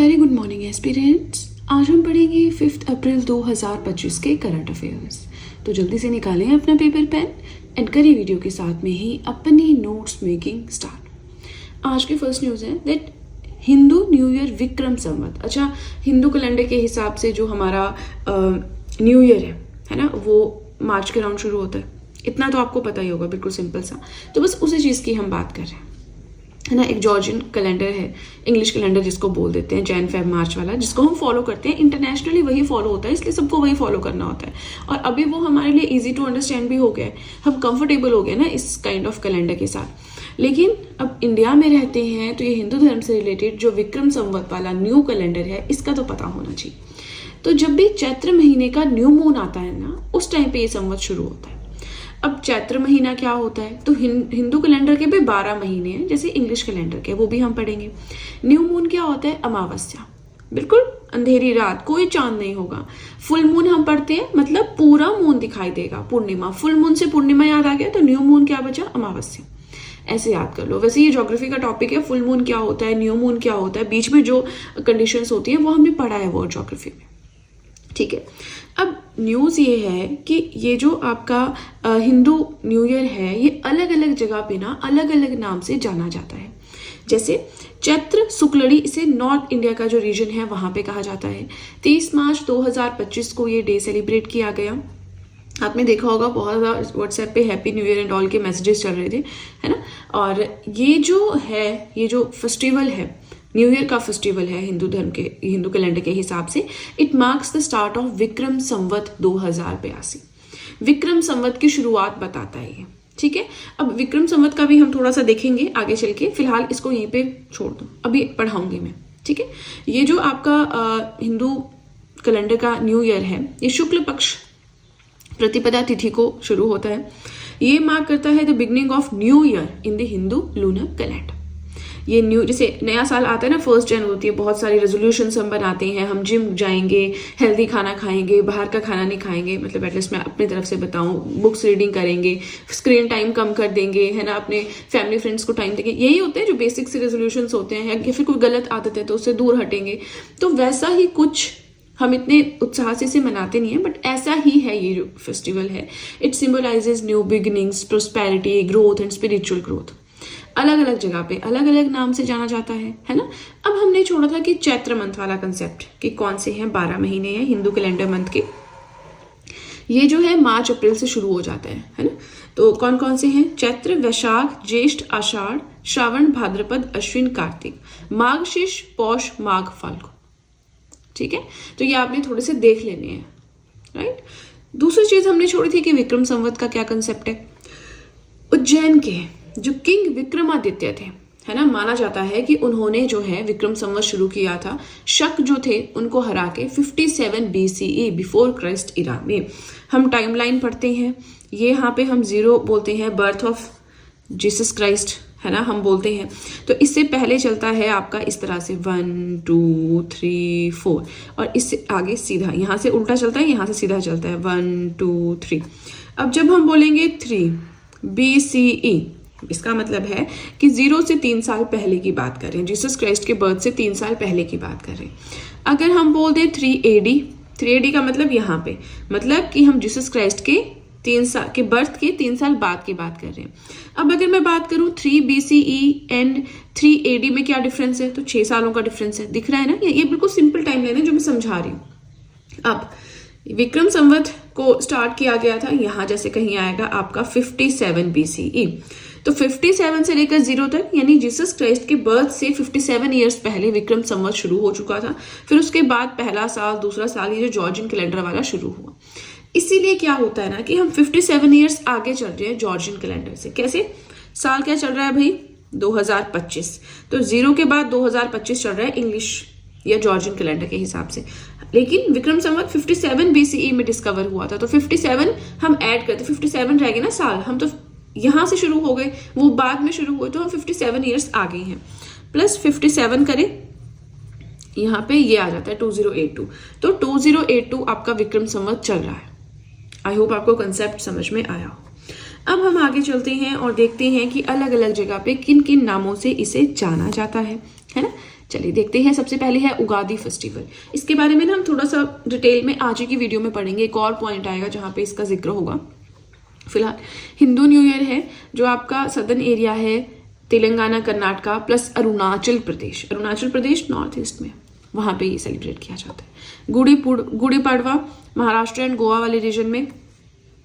Very good morning aspirants. आज हम पढ़ेंगे 5 अप्रैल 2025 के करंट अफेयर्स। तो जल्दी से निकालें अपना पेपर पेन एंड करें वीडियो के साथ में ही अपनी नोट्स मेकिंग स्टार्ट। आज की फर्स्ट न्यूज़ है that Hindu new year Vikram Samvat. अच्छा, हिंदू कैलेंडर के हिसाब से जो हमारा न्यू ईयर है ना, वो मार्च के राउंड शुरू होता है। इतना तो आपको पता ही होगा, बिल्कुल सिंपल सा। तो बस उसी चीज़ की हम बात कर रहे हैं, है ना। एक जॉर्जियन कैलेंडर है, इंग्लिश कैलेंडर जिसको बोल देते हैं, जैन फेब मार्च वाला, जिसको हम फॉलो करते हैं। इंटरनेशनली वही फॉलो होता है, इसलिए सबको वही फॉलो करना होता है। और अभी वो हमारे लिए इजी टू अंडरस्टैंड भी हो गया है, हम कंफर्टेबल हो गए ना इस काइंड ऑफ कैलेंडर के साथ। लेकिन अब इंडिया में रहते हैं तो ये हिंदू धर्म से रिलेटेड जो विक्रम संवत वाला न्यू कैलेंडर है, इसका तो पता होना चाहिए। तो जब भी चैत्र महीने का न्यू मून आता है ना, उस टाइम पे ये संवत शुरू होता है। अब चैत्र महीना क्या होता है, तो हिंदू कैलेंडर के भी 12 महीने हैं जैसे इंग्लिश कैलेंडर के, वो भी हम पढ़ेंगे। न्यू मून क्या होता है, अमावस्या, बिल्कुल अंधेरी रात, कोई चांद नहीं होगा। फुल मून हम पढ़ते हैं, मतलब पूरा मून दिखाई देगा। पूर्णिमा, फुल मून से पूर्णिमा याद आ गया, तो न्यू मून क्या बचा, अमावस्या। ऐसे याद कर लो। वैसे ये ज्योग्राफी का टॉपिक है, फुल मून क्या होता है, न्यू मून क्या होता है, बीच में जो कंडीशंस होती है वो हमने पढ़ा है वो ज्योग्राफी में, ठीक है। अब न्यूज़ ये है कि ये जो आपका हिंदू न्यू ईयर है, ये अलग अलग जगह पे ना अलग अलग नाम से जाना जाता है। जैसे चैत्र शुक्लड़ी, इसे नॉर्थ इंडिया का जो रीजन है वहाँ पे कहा जाता है। 23 मार्च 2025 को ये डे सेलिब्रेट किया गया। आपने देखा होगा बहुत ज़्यादा व्हाट्सएप पे happy new year and all के मैसेजेस चल रहे थे, है ना। और ये जो है, ये जो फेस्टिवल है, न्यू ईयर का फेस्टिवल है हिंदू धर्म के, हिंदू कैलेंडर के हिसाब से, it marks the start of Vikram Samvat 2082। Vikram Samvat की शुरुआत बताता है ये, ठीक है। अब विक्रम संवत का भी हम थोड़ा सा देखेंगे आगे चल के, फिलहाल इसको यहीं पे छोड़ दो, अभी पढ़ाऊंगी मैं, ठीक है। ये जो आपका हिंदू कैलेंडर का न्यू ईयर है, ये शुक्ल पक्ष प्रतिपदा तिथि को शुरू होता है। ये मार्क करता है the beginning of new year in the Hindu lunar calendar. ये न्यू, जैसे नया साल आता है ना, 1 जनवरी होती है, बहुत सारी रेजोल्यूशंस हम बनाते हैं, हम जिम जाएंगे, हेल्दी खाना खाएंगे, बाहर का खाना नहीं खाएंगे, मतलब एटलीस्ट मैं अपनी तरफ से बताऊं, बुक्स रीडिंग करेंगे, स्क्रीन टाइम कम कर देंगे, है ना, अपने फैमिली फ्रेंड्स को टाइम देंगे। यही होते हैं जो बेसिक से रेजोल्यूशंस होते हैं। या फिर कोई गलत आदत है तो उससे दूर हटेंगे। तो वैसा ही कुछ हम इतने उत्साह से इसे मनाते नहीं है, बट ऐसा ही है ये जो फेस्टिवल है। It symbolises new beginnings, prosperity, growth and spiritual growth. अलग अलग जगह पे अलग अलग नाम से जाना जाता है ना। अब हमने छोड़ा था कि चैत्र मंथ वाला कंसेप्ट, कि कौन से हैं 12 महीने हैं हिंदू कैलेंडर मंथ के। ये जो है मार्च अप्रैल से शुरू हो जाता है ना। तो कौन कौन से हैं, चैत्र, वैशाख, ज्येष्ठ, आषाढ़, श्रावण, भाद्रपद, अश्विन, कार्तिक, माघ, शीश, पौष, माघ, फाल्गुन, ठीक है। तो ये आपने थोड़े से देख लेने हैं, राइट। दूसरी चीज हमने छोड़ी थी कि विक्रम संवत का क्या कंसेप्ट है। उज्जैन के जो किंग विक्रमादित्य थे, है ना, माना जाता है कि उन्होंने जो है विक्रम संवत शुरू किया था। शक जो थे उनको हरा के 57 BCE बिफोर क्राइस्ट इरा में। हम टाइमलाइन पढ़ते हैं, ये यहाँ पे हम 0 बोलते हैं, बर्थ ऑफ जीसस क्राइस्ट, है ना, हम बोलते हैं। तो इससे पहले चलता है आपका इस तरह से 1 2 3 4, और इससे आगे सीधा, यहाँ से उल्टा चलता है, यहाँ से सीधा चलता है 1 2 3। अब जब हम बोलेंगे 3 BCE, इसका मतलब है कि 0 से 3 साल पहले की बात कर रहे हैं, जीसस क्राइस्ट के बर्थ से 3 साल पहले की बात कर रहे हैं। अगर हम बोल दें 3 AD का मतलब यहाँ पे, मतलब कि हम जीसस क्राइस्ट के 3 साल के बर्थ के 3 साल बाद की बात कर रहे हैं। अब अगर मैं बात करूं 3 BCE एंड 3 AD में क्या डिफरेंस है, तो 6 सालों का डिफरेंस है, दिख रहा है ना। ये बिल्कुल सिंपल टाइमलाइन है जो मैं समझा रही हूँ। अब विक्रम संवत को स्टार्ट किया गया था, यहाँ जैसे कहीं आएगा आपका 57 BCE। तो 57 से लेकर 0 तक, यानी जीसस क्राइस्ट के बर्थ से 57 ईयर्स पहले विक्रम संवत शुरू हो चुका था। फिर उसके बाद पहला साल, दूसरा साल, ये जो जॉर्जियन कैलेंडर वाला शुरू हुआ। इसीलिए क्या होता है ना कि हम 57 ईयर्स आगे चल रहे हैं जॉर्जियन कैलेंडर से। कैसे, साल क्या चल रहा है भाई, 2025, तो 0 के बाद 2025 चल रहा है इंग्लिश या जॉर्जियन कैलेंडर के हिसाब से। लेकिन विक्रम संवत 57 BCE में डिस्कवर हुआ था, तो 57 हम ऐड करते, 57 रह गए ना साल, हम तो यहाँ से शुरू हो गए, वो बाद में शुरू हुए, तो हम 57 ईयर्स आगे हैं। प्लस 57 करें, यहाँ पे ये आ जाता है 2082। तो 2082 आपका विक्रम संवत चल रहा है। आई होप आपको कंसेप्ट समझ में आया हो। अब हम आगे चलते हैं और देखते हैं कि अलग अलग जगह पे किन किन नामों से इसे जाना जाता है ना। चलिए देखते हैं। सबसे पहले है उगादी फेस्टिवल। इसके बारे में ना हम थोड़ा सा डिटेल में आज ही की वीडियो में पढ़ेंगे। एक और पॉइंट आएगा जहाँ पे इसका जिक्र होगा। फिलहाल हिंदू न्यू ईयर है जो आपका सदर्न एरिया है, Telangana, Karnataka plus Arunachal Pradesh north east में, वहाँ पे ये सेलिब्रेट किया जाता है। गुड़ी पड़वा महाराष्ट्र एंड गोवा वाले रीजन में,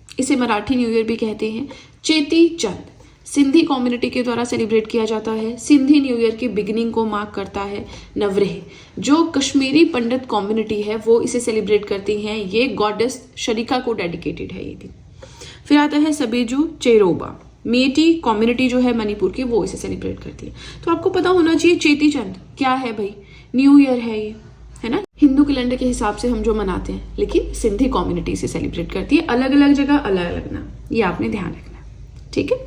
इसे मराठी न्यू ईयर भी कहते हैं। चेती चंद सिंधी कम्युनिटी के द्वारा सेलिब्रेट किया जाता है। सिंधी न्यू ईयर की बिगिनिंग को मार्क करता है। नवरेह जो कश्मीरी पंडित कम्युनिटी है वो इसे सेलिब्रेट करती हैं। ये गॉडेस शरीका को डेडिकेटेड है ये दिन। फिर आता है सबेजू चेरोबा, मेटी कम्युनिटी जो है मणिपुर की, वो इसे सेलिब्रेट करती है। तो आपको पता होना चाहिए चेती चंद क्या है भाई, न्यू ईयर है ये, है ना, हिंदू कैलेंडर के हिसाब से हम जो मनाते हैं, लेकिन सिंधी कम्युनिटी से सेलिब्रेट करती है। अलग अलग जगह अलग अलग नाम, ये आपने ध्यान रखना, ठीक है।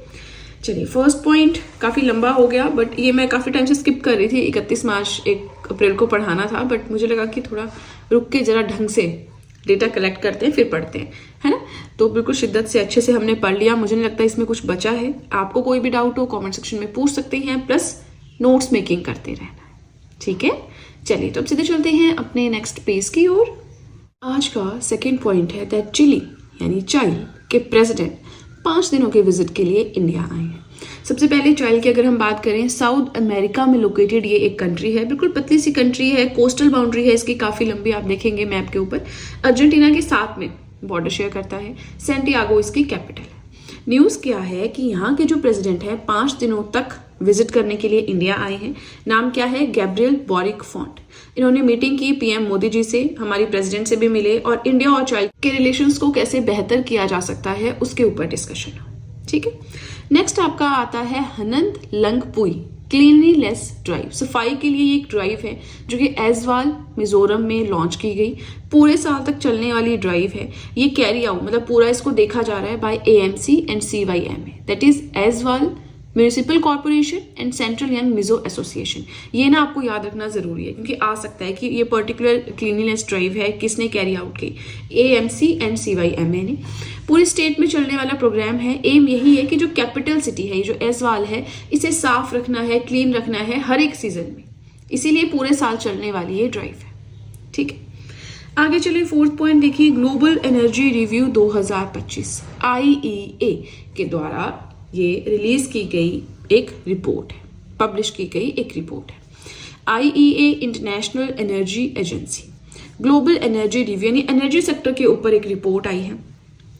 चलिए फर्स्ट पॉइंट काफी लंबा हो गया, बट ये मैं काफी टाइम से स्किप कर रही थी। 31 मार्च 1 अप्रैल को पढ़ाना था, बट मुझे लगा कि थोड़ा रुक के जरा ढंग से डेटा कलेक्ट करते हैं फिर पढ़ते हैं, है ना। तो बिल्कुल शिद्दत से अच्छे से हमने पढ़ लिया। मुझे नहीं लगता इसमें कुछ बचा है। आपको कोई भी डाउट हो कमेंट सेक्शन में पूछ सकते हैं, प्लस नोट्स मेकिंग करते रहना, ठीक है। चलिए तो अब सीधे चलते हैं अपने नेक्स्ट पेज की ओर। आज का सेकंड पॉइंट है दैट चिली यानी चाइल के प्रेसिडेंट 5 दिनों के विजिट के लिए इंडिया आए हैं। सबसे पहले चाइल की अगर हम बात करें, साउथ अमेरिका में लोकेटेड ये एक कंट्री है। बिल्कुल पतली सी कंट्री है, कोस्टल बाउंड्री है इसकी काफी लंबी, आप देखेंगे मैप के ऊपर। अर्जेंटीना के साथ में बॉर्डर शेयर करता है। सैंटियागो इसकी कैपिटल है। न्यूज क्या है कि यहाँ के जो प्रेसिडेंट है 5 दिनों तक विजिट करने के लिए इंडिया आए हैं। नाम क्या है, गैब्रियल बॉरिक फॉन्ट। इन्होंने मीटिंग की पीएम मोदी जी से, हमारी प्रेसिडेंट से भी मिले और इंडिया और चाइना के रिलेशंस को कैसे बेहतर किया जा सकता है उसके ऊपर डिस्कशन हो, ठीक है। नेक्स्ट आपका आता है हनंत लंगपुई क्लीनलीनेस ड्राइव। सफाई के लिए एक ड्राइव है जो कि ऐजवाल मिजोरम में लॉन्च की गई। पूरे साल तक चलने वाली ड्राइव है। ये कैरी आउट मतलब पूरा इसको देखा जा रहा है by AMC and CYMA, that is Aizawl municipal corporation and central young Mizo association. ये ना आपको याद रखना जरूरी है क्योंकि आ सकता है कि ये पर्टिकुलर क्लीनलीनेस ड्राइव है किसने कैरी आउट की, AMC एंड CYMA ने। पूरे स्टेट में चलने वाला प्रोग्राम है। एम यही है कि जो कैपिटल सिटी है, जो ऐजवाल है, इसे साफ रखना है, क्लीन रखना है हर एक सीजन में। इसीलिए पूरे साल चलने वाली ये ड्राइव है, ठीक है। आगे चलिए फोर्थ पॉइंट देखिए, ग्लोबल एनर्जी रिव्यू 2025 IEA के द्वारा ये रिलीज की गई एक रिपोर्ट है, पब्लिश की गई एक रिपोर्ट है। IEA international energy agency global energy review यानी एनर्जी सेक्टर के ऊपर एक रिपोर्ट आई है।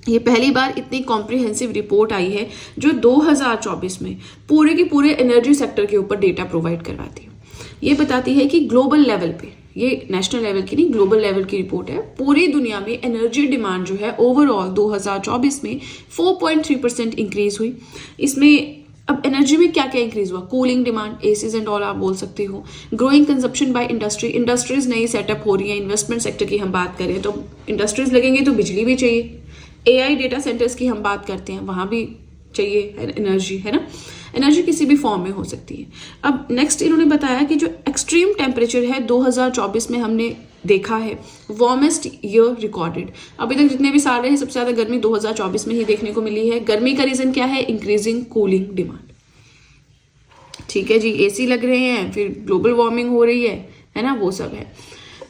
ये पहली बार इतनी कॉम्प्रिहेंसिव रिपोर्ट आई है जो 2024 में पूरे के पूरे एनर्जी सेक्टर के ऊपर डेटा प्रोवाइड करवाती है। ये बताती है कि ग्लोबल लेवल पे, ये नेशनल लेवल की नहीं, ग्लोबल लेवल की रिपोर्ट है, पूरी दुनिया में एनर्जी डिमांड जो है ओवरऑल 2024 में 4.3% इंक्रीज हुई। इसमें अब एनर्जी में क्या क्या इंक्रीज हुआ, cooling demand, ACs and all आप बोल सकते हो। ग्रोइंग कंजप्शन बाय इंडस्ट्रीज नई सेटअप हो रही है। इन्वेस्टमेंट सेक्टर की हम बात करें तो इंडस्ट्रीज लगेंगी तो बिजली भी चाहिए। AI डेटा सेंटर्स की हम बात करते हैं, वहां भी चाहिए एनर्जी, है ना। एनर्जी किसी भी फॉर्म में हो सकती है। अब नेक्स्ट इन्होंने बताया कि जो एक्सट्रीम टेम्परेचर है 2024 में हमने देखा है, वार्मेस्ट ईयर रिकॉर्डेड। अभी तक जितने भी साल रहे सबसे ज्यादा गर्मी 2024 में ही देखने को मिली है। गर्मी का रीजन क्या है, इंक्रीजिंग कूलिंग डिमांड, ठीक है जी। AC लग रहे हैं, फिर ग्लोबल वार्मिंग हो रही है ना, वो सब है।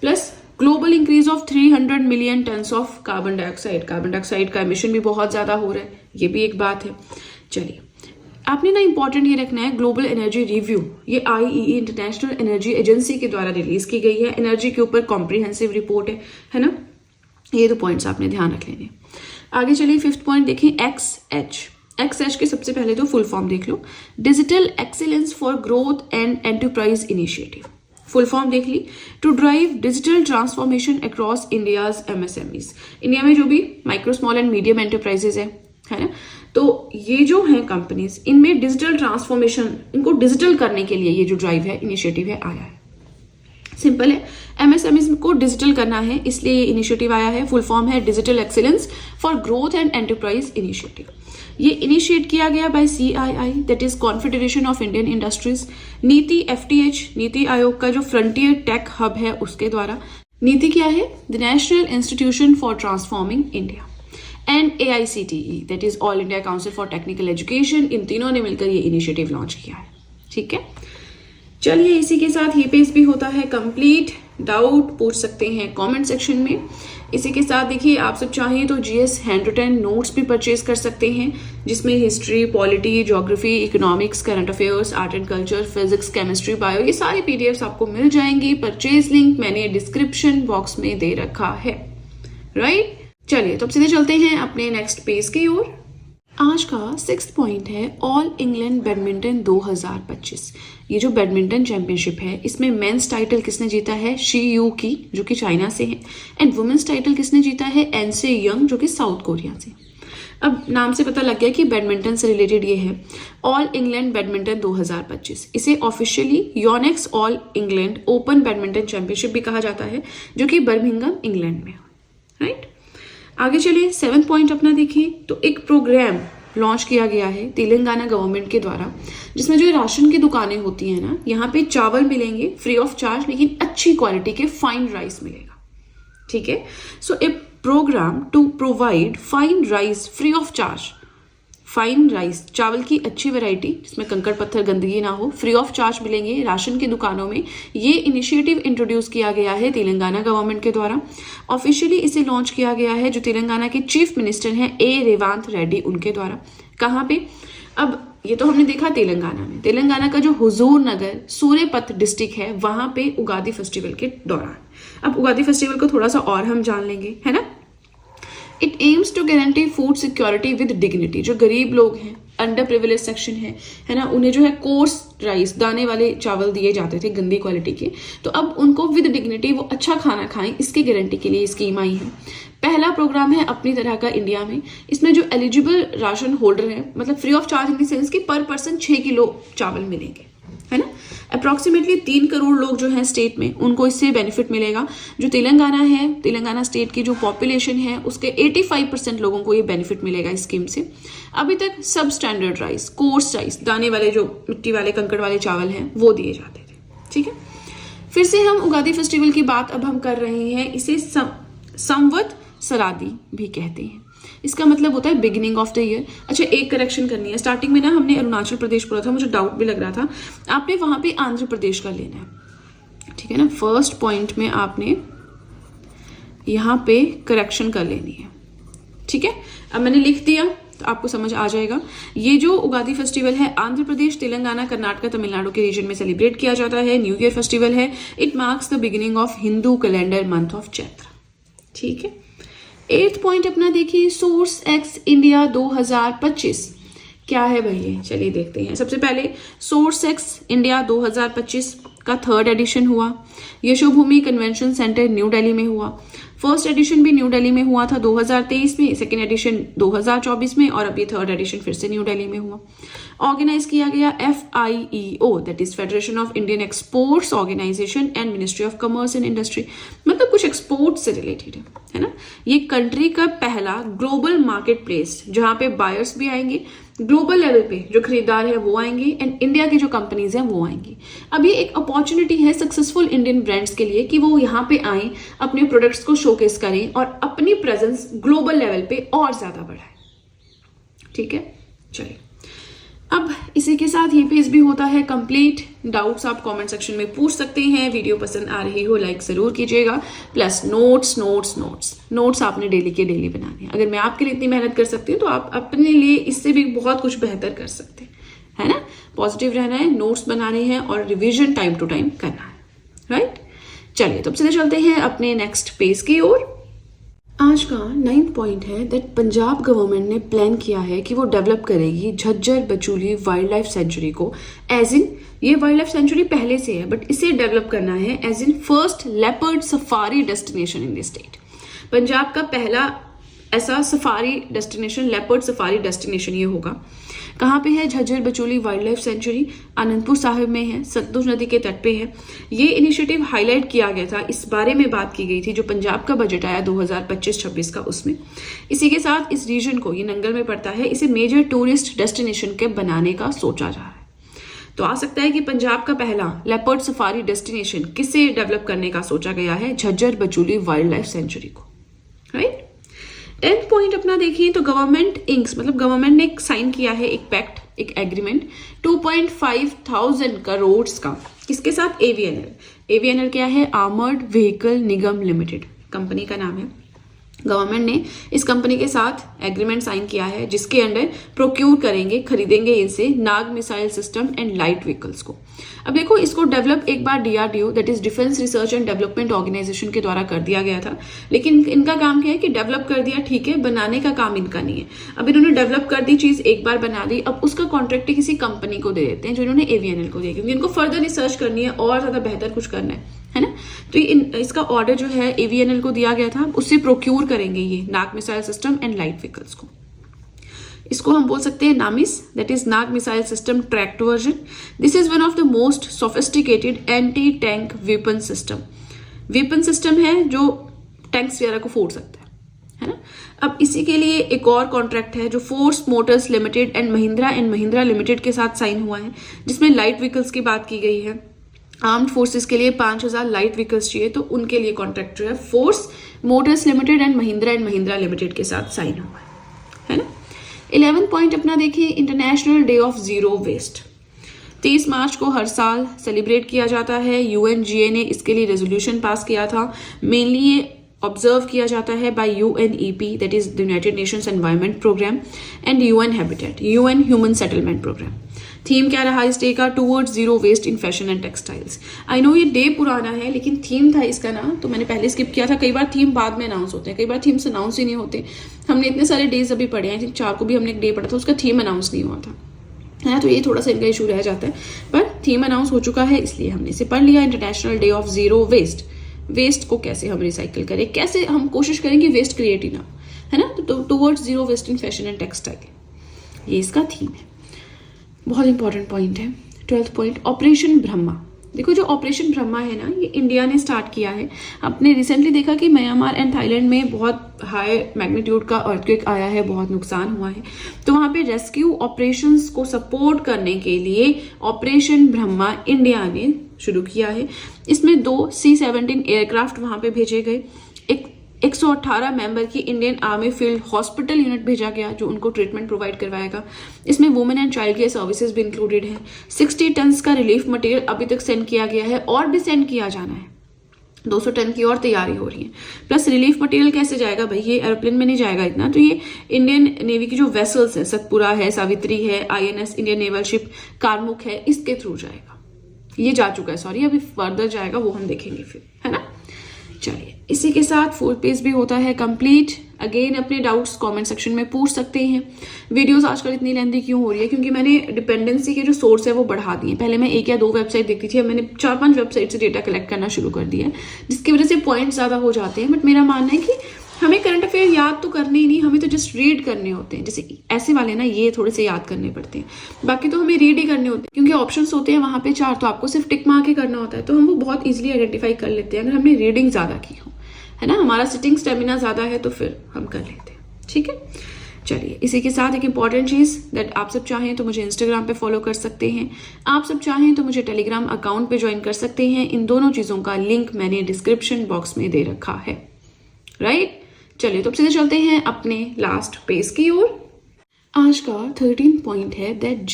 Plus global increase of 300 million tons of carbon dioxide का एमिशन भी बहुत ज्यादा हो रहा है, ये भी एक बात है। चलिए आपने ना इंपॉर्टेंट ये रखना है, ग्लोबल एनर्जी रिव्यू ये IEA इंटरनेशनल एनर्जी एजेंसी के द्वारा रिलीज की गई है। एनर्जी के ऊपर कॉम्प्रिहेंसिव रिपोर्ट है ना। ये 2 पॉइंट्स आपने ध्यान रख लेने। आगे चलिए फिफ्थ पॉइंट देखें, XH के सबसे पहले तो फुल फॉर्म देख लो, digital excellence for growth and enterprise initiative. Full form देख ली, to drive digital transformation across India's MSMEs। India में जो भी micro small and medium enterprises है ना, तो ये जो है कंपनीज, इनमें डिजिटल ट्रांसफॉर्मेशन, इनको डिजिटल करने के लिए ये जो ड्राइव है, इनिशिएटिव है, आया है। सिंपल है, MSMEs को डिजिटल करना है इसलिए ये इनिशिएटिव आया है। फुल फॉर्म है digital excellence for growth and enterprise initiative. ये इनिशिएट किया गया by CII, that is Confederation of Indian Industries. नीति FTH नीति आयोग का जो फ्रंटियर टेक हब है उसके द्वारा। नीति क्या है, the national institution for transforming India, and AICTE that is all India council for technical education. इन तीनों ने मिलकर ये इनिशिएटिव लॉन्च किया है, ठीक है। चलिए इसी के साथ ये पेज भी होता है कंप्लीट। डाउट पूछ सकते हैं कमेंट सेक्शन में। इसी के साथ देखिए आप सब चाहें तो जीएस हैंड रिटन नोट्स भी परचेज कर सकते हैं, जिसमें history, polity, geography, economics, current affairs, art and culture, physics, chemistry, bio, ये सारी पीडीएफ्स आपको मिल जाएंगी। परचेज लिंक मैंने डिस्क्रिप्शन बॉक्स में दे रखा है, राइट। चलिए तो अब सीधे चलते हैं अपने नेक्स्ट पेज की ओर। आज का 6th पॉइंट है ऑल इंग्लैंड बैडमिंटन 2025। ये जो बैडमिंटन चैंपियनशिप है इसमें मेंस टाइटल किसने जीता है? शी यू की, जो कि चाइना से है। एंड वुमेन्स टाइटल किसने जीता है? एनसे यंग, जो कि साउथ कोरिया से। अब नाम से पता लग गया कि बैडमिंटन से रिलेटेड ये है ऑल इंग्लैंड बैडमिंटन 2025। इसे officially Yonex all England open badminton championship भी कहा जाता है, जो कि बर्मिंघम इंग्लैंड में, राइट। आगे चलिए 7th पॉइंट अपना देखिए। तो एक प्रोग्राम लॉन्च किया गया है तेलंगाना गवर्नमेंट के द्वारा, जिसमें जो राशन की दुकानें होती हैं ना, यहाँ पे चावल मिलेंगे फ्री ऑफ चार्ज, लेकिन अच्छी क्वालिटी के फाइन राइस मिलेगा, ठीक है। So a program to provide fine rice free of charge. Fine rice, चावल की अच्छी वैरायटी जिसमें कंकड़ पत्थर गंदगी ना हो, फ्री ऑफ चार्ज मिलेंगे राशन की दुकानों में। ये इनिशिएटिव इंट्रोड्यूस किया गया है तेलंगाना गवर्नमेंट के द्वारा। ऑफिशियली इसे लॉन्च किया गया है जो तेलंगाना के चीफ मिनिस्टर हैं ए रेवांत रेड्डी, उनके द्वारा। कहाँ पे? अब ये तो हमने देखा तेलंगाना में। तेलंगाना का जो हुजूर नगर सूर्यपत डिस्ट्रिक्ट है, वहां पे उगादी फेस्टिवल के दौरान। अब उगादी फेस्टिवल को थोड़ा सा और हम जान लेंगे, है ना। It aims to guarantee food security with dignity. जो गरीब लोग हैं, अंडर प्रिविलेज सेक्शन है ना, उन्हें जो है कोर्स राइस, दाने वाले चावल दिए जाते थे गंदी क्वालिटी के, तो अब उनको विद डिग्निटी वो अच्छा खाना खाएं, इसकी गारंटी के लिए स्कीम आई है। पहला प्रोग्राम है अपनी तरह का इंडिया में। इसमें जो एलिजिबल राशन होल्डर है, मतलब free of charge in the sense कि पर पर्सन 6 किलो चावल मिलेंगे, है ना। अप्रॉक्सीमेटली 3 करोड़ लोग जो हैं स्टेट में, उनको इससे बेनिफिट मिलेगा। जो तेलंगाना है, तेलंगाना स्टेट की जो पॉपुलेशन है उसके 85% लोगों को ये बेनिफिट मिलेगा इस स्कीम से। अभी तक सब स्टैंडर्ड राइस, कोर्स राइस, दाने वाले जो मिट्टी वाले कंकड़ वाले चावल हैं वो दिए जाते थे, ठीक है। फिर से हम उगादी फेस्टिवल की बात अब हम कर रहे हैं। इसे संवत सरादी भी कहते हैं। इसका मतलब होता है बिगिनिंग ऑफ द ईयर। अच्छा, एक करेक्शन करनी है। स्टार्टिंग में ना हमने अरुणाचल प्रदेश पढ़ा था, मुझे डाउट भी लग रहा था। आपने वहां पे आंध्र प्रदेश का लेना है, ठीक है ना। फर्स्ट पॉइंट में आपने यहाँ पे करेक्शन कर लेनी है, ठीक है। अब मैंने लिख दिया तो आपको समझ आ जाएगा। ये जो उगादी फेस्टिवल है आंध्र प्रदेश, तेलंगाना, कर्नाटक, तमिलनाडु के रीजन में सेलिब्रेट किया जाता है। न्यू ईयर फेस्टिवल है। It marks the beginning of Hindu calendar month of Chaitra, ठीक है। 8th पॉइंट अपना देखिए, सोर्स एक्स इंडिया 2025 क्या है भैया? चलिए देखते हैं। सबसे पहले सोर्स एक्स इंडिया 2025 का 3rd एडिशन हुआ। Yashobhoomi convention centre new Delhi में हुआ। फर्स्ट एडिशन भी न्यू दिल्ली में हुआ था 2023 में, सेकेंड एडिशन 2024 में, और अभी 3rd एडिशन फिर से न्यू दिल्ली में हुआ। ऑर्गेनाइज किया गया FIEO, that is Federation of Indian Exports Organisation and Ministry of Commerce and Industry, मतलब कुछ एक्सपोर्ट से रिलेटेड है ना। ये कंट्री का पहला ग्लोबल मार्केट प्लेस, जहां पे बायर्स भी आएंगे, ग्लोबल लेवल पे जो खरीदार है वो आएंगे, एंड इंडिया की जो कंपनीज हैं वो आएंगी। अब ये एक अपॉर्चुनिटी है सक्सेसफुल इंडियन ब्रांड्स के लिए कि वो यहाँ पे आए, अपने प्रोडक्ट्स को शोकेस करें और अपनी प्रेजेंस ग्लोबल लेवल पे और ज्यादा बढ़ाएं, ठीक है। चलिए अब इसी के साथ ये पेज भी होता है कंप्लीट। डाउट्स आप कमेंट सेक्शन में पूछ सकते हैं। वीडियो पसंद आ रही हो लाइक जरूर कीजिएगा। Plus notes notes notes notes आपने डेली के डेली बनाने हैं। अगर मैं आपके लिए इतनी मेहनत कर सकती हूँ तो आप अपने लिए इससे भी बहुत कुछ बेहतर कर सकते हैं, है ना। पॉजिटिव रहना है, नोट्स बनाने हैं और रिविजन टाइम टू टाइम करना है, राइट। चलिए तो अब सीधे चलते हैं अपने नेक्स्ट पेज की ओर। आज का 9th पॉइंट है दैट पंजाब गवर्नमेंट ने प्लान किया है कि वो डेवलप करेगी झज्जर बचूली वाइल्ड लाइफ सेंचुरी को, एज इन ये वाइल्ड लाइफ सेंचुरी पहले से है बट इसे डेवलप करना है as in first leopard safari destination in the state. Punjab का पहला ऐसा safari destination, leopard safari destination ये होगा। कहाँ पे है? Jhajjar Bachauli wildlife sanctuary Anandpur Sahib में है, सतलुज नदी के तट पे है। ये इनिशिएटिव हाईलाइट किया गया था, इस बारे में बात की गई थी जो पंजाब का बजट आया 2025-26 का, उसमें। इसी के साथ इस रीजन को, ये नंगल में पड़ता है, इसे मेजर टूरिस्ट डेस्टिनेशन के बनाने का सोचा जा रहा है। तो आ सकता है कि पंजाब का पहला लेपर्ड सफारी डेस्टिनेशन किसे डेवलप करने का सोचा गया है? Jhajjar Bachauli wildlife century को, राइट। 10th पॉइंट अपना देखिए तो गवर्नमेंट इंक्स, मतलब गवर्नमेंट ने साइन किया है एक पैक्ट, एक एग्रीमेंट 2,500 करोड़ का, किसके साथ? एवीएनएल। एवीएनएल क्या है? आर्मर्ड व्हीकल निगम लिमिटेड कंपनी का नाम है। गवर्नमेंट ने इस कंपनी के साथ एग्रीमेंट साइन किया है जिसके अंडर प्रोक्यूर करेंगे, खरीदेंगे इनसे Nag missile system and light vehicles को। अब देखो इसको डेवलप एक बार DRDO, that is defence research and development organisation के द्वारा कर दिया गया था, लेकिन इनका काम क्या है कि डेवलप कर दिया, ठीक है, बनाने का काम इनका नहीं है। अब इन्होंने डेवलप कर दी चीज, एक बार बना दी, अब उसका कॉन्ट्रैक्ट किसी कंपनी को दे देते हैं जो इन्होंने एवीएनएल को दिया, क्योंकि इनको फर्दर रिसर्च करनी है और ज्यादा बेहतर कुछ करना है ना। तो इसका ऑर्डर जो है एवीएनएल को दिया गया था, उससे प्रोक्यूर करेंगे ये Nag missile system and light vehicles को। इसको हम बोल सकते हैं NAMIS, that is Nag missile system tracked version. This is one of the most sophisticated anti tank weapon system. Weapon system है जो टैंक्स वगैरह को फोड़ सकता है ना। अब इसी के लिए एक और कॉन्ट्रैक्ट है जो force Motors limited and Mahindra limited के साथ साइन हुआ है, जिसमें लाइट व्हीकल्स की बात की गई है। आर्म्ड फोर्सेस के लिए 5,000 लाइट व्हीकल्स चाहिए, तो उनके लिए कॉन्ट्रैक्ट जो है force Motors limited and Mahindra limited के साथ साइन हुआ है ना। 11 पॉइंट अपना देखिए, International Day of Zero Waste. 23 मार्च को हर साल सेलिब्रेट किया जाता है। यूएनजीए ने इसके लिए रेजोल्यूशन पास किया था। मेनली ये ऑब्जर्व किया जाता है by UNEP, that is the United Nations Environment Programme, and UN Habitat, UN Human Settlement Programme. Theme क्या रहा इस डे का? Towards zero waste in fashion and textiles. I know ये डे पुराना है, लेकिन थीम था इसका ना, तो मैंने पहले स्किप किया था। कई बार थीम बाद में अनाउंस होते हैं, कई बार थीम्स अनाउंस ही नहीं होते। हमने इतने सारे डेज अभी पढ़े हैं, 4 को भी हमने एक डे पढ़ा था, उसका थीम अनाउंस नहीं हुआ था, है ना। तो ये थोड़ा सा इनका इशू रह जाता है, पर थीम अनाउंस हो चुका है, इसलिए हमने इसे पढ़ लिया। International Day of Zero Waste. Waste को कैसे हम रिसाइकिल करें, कैसे हम कोशिश करें कि वेस्ट क्रिएट ही ना, है ना। तो towards zero waste in fashion and textile, ये इसका थीम है। बहुत इंपॉर्टेंट पॉइंट है 12th पॉइंट, ऑपरेशन ब्रह्मा। देखो जो ऑपरेशन ब्रह्मा है ना, ये इंडिया ने स्टार्ट किया है। आपने रिसेंटली देखा कि म्यांमार एंड थाईलैंड में बहुत हाई मैग्नीट्यूड का अर्थक्वेक आया है, बहुत नुकसान हुआ है। तो वहां पे रेस्क्यू ऑपरेशंस को सपोर्ट करने के लिए ऑपरेशन ब्रह्मा इंडिया ने शुरू किया है। इसमें 2 C-17 एयरक्राफ्ट वहां पे भेजे गए, एक 118 मेंबर की Indian army field hospital unit भेजा गया जो उनको ट्रीटमेंट प्रोवाइड करवाएगा। इसमें women and child care services भी इंक्लूडेड है। 60 टन का रिलीफ मटेरियल अभी तक सेंड किया गया है और भी सेंड किया जाना है। 200 टन की और तैयारी हो रही है। प्लस रिलीफ मटेरियल कैसे जाएगा भाई, ये एरोप्लेन में नहीं जाएगा इतना, तो ये इंडियन नेवी की जो वेसल्स है, सतपुरा है, सावित्री है, INS इंडियन नेवल शिप कारमुक है, इसके थ्रू जाएगा। ये जा चुका है, सॉरी, अभी फर्दर जाएगा, वो हम देखेंगे फिर, है ना। चलिए, इसी के साथ 4th पेज भी होता है कंप्लीट। अगेन अपने डाउट्स कमेंट सेक्शन में पूछ सकते हैं। वीडियोस आजकल इतनी लेंथी क्यों हो रही है, क्योंकि मैंने डिपेंडेंसी के जो सोर्स है वो बढ़ा दिए। पहले मैं 1 या 2 वेबसाइट देखती थी, अब मैंने 4-5 वेबसाइट से डेटा कलेक्ट करना शुरू कर दिया है, जिसकी वजह से पॉइंट ज्यादा हो जाते हैं। बट मेरा मानना है कि हमें करंट अफेयर याद तो करने ही नहीं, हमें तो जस्ट रीड करने होते हैं। जैसे ऐसे वाले ना, ये थोड़े से याद करने पड़ते हैं, बाकी तो हमें रीड ही करने होते हैं, क्योंकि ऑप्शंस होते हैं वहां पे 4, तो आपको सिर्फ टिक मार के करना होता है, तो हम वो बहुत इजीली आइडेंटिफाई कर लेते हैं अगर हमने रीडिंग ज्यादा की हो, है ना। हमारा सिटिंग स्टेमिना ज्यादा है तो फिर हम कर लेते हैं, ठीक है। चलिए, इसी के साथ एक इंपॉर्टेंट चीज, दैट आप सब चाहें तो मुझे इंस्टाग्राम पे फॉलो कर सकते हैं, आप सब चाहें तो मुझे टेलीग्राम अकाउंट पे ज्वाइन कर सकते हैं। इन दोनों चीजों का लिंक मैंने डिस्क्रिप्शन बॉक्स में दे रखा है, राइट। चलिए, तो अब सीधे चलते हैं अपने लास्ट पेज की ओर। आज का 13 पॉइंट है दैट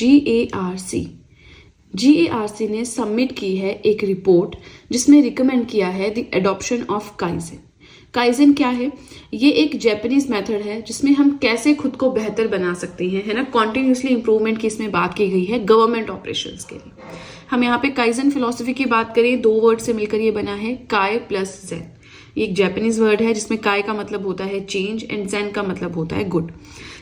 GARC ने सबमिट की है एक रिपोर्ट जिसमें रिकमेंड किया है the adoption of kaizen. Kaizen क्या है? ये एक जापानीज मेथड है जिसमें हम कैसे खुद को बेहतर बना सकते हैं, है ना। कॉन्टिन्यूसली इंप्रूवमेंट की इसमें बात की गई है गवर्नमेंट ऑपरेशंस के लिए। हम यहाँ पे काइजन फिलोसफी की बात करें, 2 वर्ड से मिलकर ये बना है, काय प्लस जेन। ये एक जापानीज वर्ड है जिसमें काय का मतलब होता है चेंज एंड जेन का मतलब होता है गुड,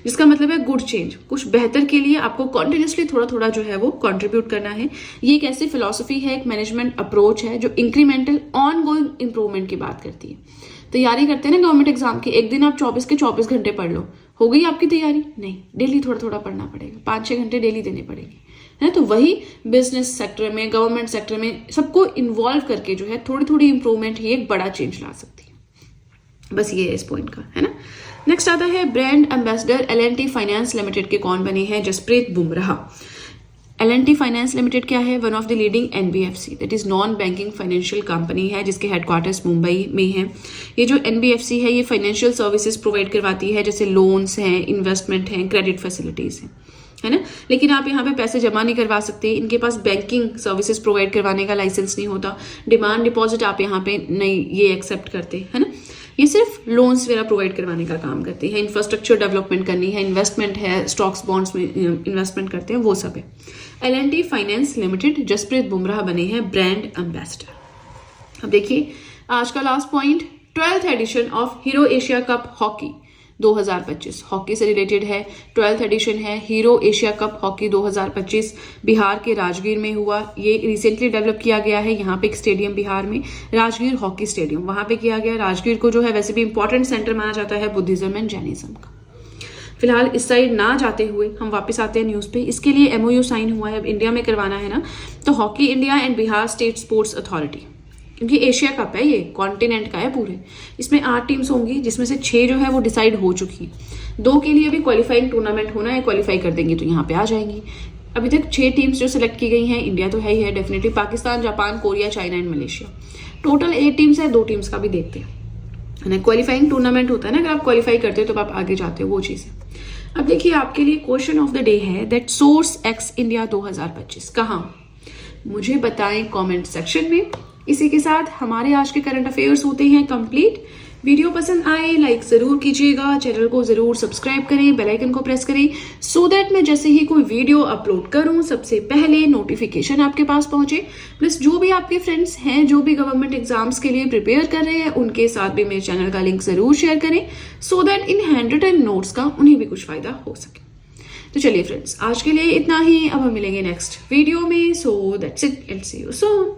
जिसका मतलब है गुड चेंज। कुछ बेहतर के लिए आपको कॉन्टिन्यूसली थोड़ा थोड़ा जो है वो कंट्रीब्यूट करना है। ये एक ऐसी फिलोसफी है, एक मैनेजमेंट अप्रोच है जो इंक्रीमेंटल ऑन गोइंग इंप्रूवमेंट की बात करती है। तैयारी करते हैं ना गवर्नमेंट एग्जाम की, एक दिन आप 24 के 24 घंटे पढ़ लो, हो गई आपकी तैयारी? नहीं, डेली थोड़ा थोड़ा पढ़ना पड़ेगा, 5-6 घंटे डेली देने पड़ेंगे, है। तो वही बिजनेस सेक्टर में, गवर्नमेंट सेक्टर में सबको इन्वॉल्व करके जो है थोड़ी थोड़ी इंप्रूवमेंट ही एक बड़ा चेंज ला सकती है। बस ये है इस पॉइंट का, है ना। नेक्स्ट आता है brand ambassador L&T finance limited के कौन बने हैं? Jasprit Bumrah. L&T finance limited क्या है? One of the leading NBFC, that is non banking financial company है, जिसके हेडक्वार्टर्स मुंबई में है। ये जो NBFC है ये फाइनेंशियल सर्विसेज प्रोवाइड करवाती है, जैसे लोन्स हैं, इन्वेस्टमेंट हैं, क्रेडिट फैसिलिटीज हैं, है ना। लेकिन आप यहाँ पे पैसे जमा नहीं करवा सकते, इनके पास बैंकिंग सर्विसेज प्रोवाइड करवाने का लाइसेंस नहीं होता, डिमांड डिपॉजिट आप यहाँ पे नहीं ये एक्सेप्ट करते, है ना। ये सिर्फ लोन्स वगैरह प्रोवाइड करवाने का काम करते हैं, इंफ्रास्ट्रक्चर डेवलपमेंट करनी है, इन्वेस्टमेंट है, स्टॉक्स बॉन्ड्स में इन्वेस्टमेंट करते हैं, वो सब है। L&T finance limited, Jasprit Bumrah बने हैं ब्रांड एम्बेसडर। अब देखिए आज का last point, 12th edition of Hero Asia Cup hockey 2025 hockey से रिलेटेड है। 12th एडिशन है Hero Asia Cup hockey 2025, Bihar के राजगीर में हुआ। ये रिसेंटली डेवलप किया गया है, यहाँ पे एक स्टेडियम बिहार में, राजगीर हॉकी स्टेडियम, वहां पे किया गया। राजगीर को जो है वैसे भी इंपॉर्टेंट सेंटर माना जाता है बुद्धिज्म एंड जैनिज्म का। फिलहाल इस साइड ना जाते हुए हम वापस आते हैं न्यूज पे। इसके लिए MOU साइन हुआ है, अब इंडिया में करवाना है ना, तो hockey India and Bihar state sports authority, क्योंकि एशिया कप है, ये कॉन्टिनेंट का है पूरे, इसमें 8 टीम्स होंगी, जिसमें से 6 जो है वो डिसाइड हो चुकी हैं। 2 के लिए भी क्वालिफाइंग टूर्नामेंट होना है, क्वालिफाई कर देंगी तो यहाँ पे आ जाएंगी। अभी तक 6 टीम्स जो सिलेक्ट की गई हैं, इंडिया तो है ही है definitely, Pakistan, Japan, Korea, China and Malaysia. Total 8 teams है, 2 टीम्स का भी देखते हैं, है ना। क्वालिफाइंग टूर्नामेंट होता है ना, अगर आप क्वालिफाई करते हो तो आप आगे जाते हो, वो चीज़ है। अब देखिए आपके लिए क्वेश्चन ऑफ द डे है दैट सोर्स एक्स इंडिया 2025 कहाँ? मुझे बताएं कमेंट सेक्शन में। इसी के साथ हमारे आज के करंट अफेयर्स होते हैं कंप्लीट। वीडियो पसंद आए लाइक जरूर कीजिएगा, चैनल को जरूर सब्सक्राइब करें, बेल आइकन को प्रेस करें, सो दैट मैं जैसे ही कोई वीडियो अपलोड करूं सबसे पहले नोटिफिकेशन आपके पास पहुंचे। प्लस जो भी आपके फ्रेंड्स हैं जो भी गवर्नमेंट एग्जाम्स के लिए प्रिपेयर कर रहे हैं, उनके साथ भी मेरे चैनल का लिंक जरूर शेयर करें, so that in handwritten notes का उन्हें भी कुछ फायदा हो सके। तो चलिए फ्रेंड्स, आज के लिए इतना ही, अब हम मिलेंगे नेक्स्ट वीडियो में। So that's it, let's see you soon.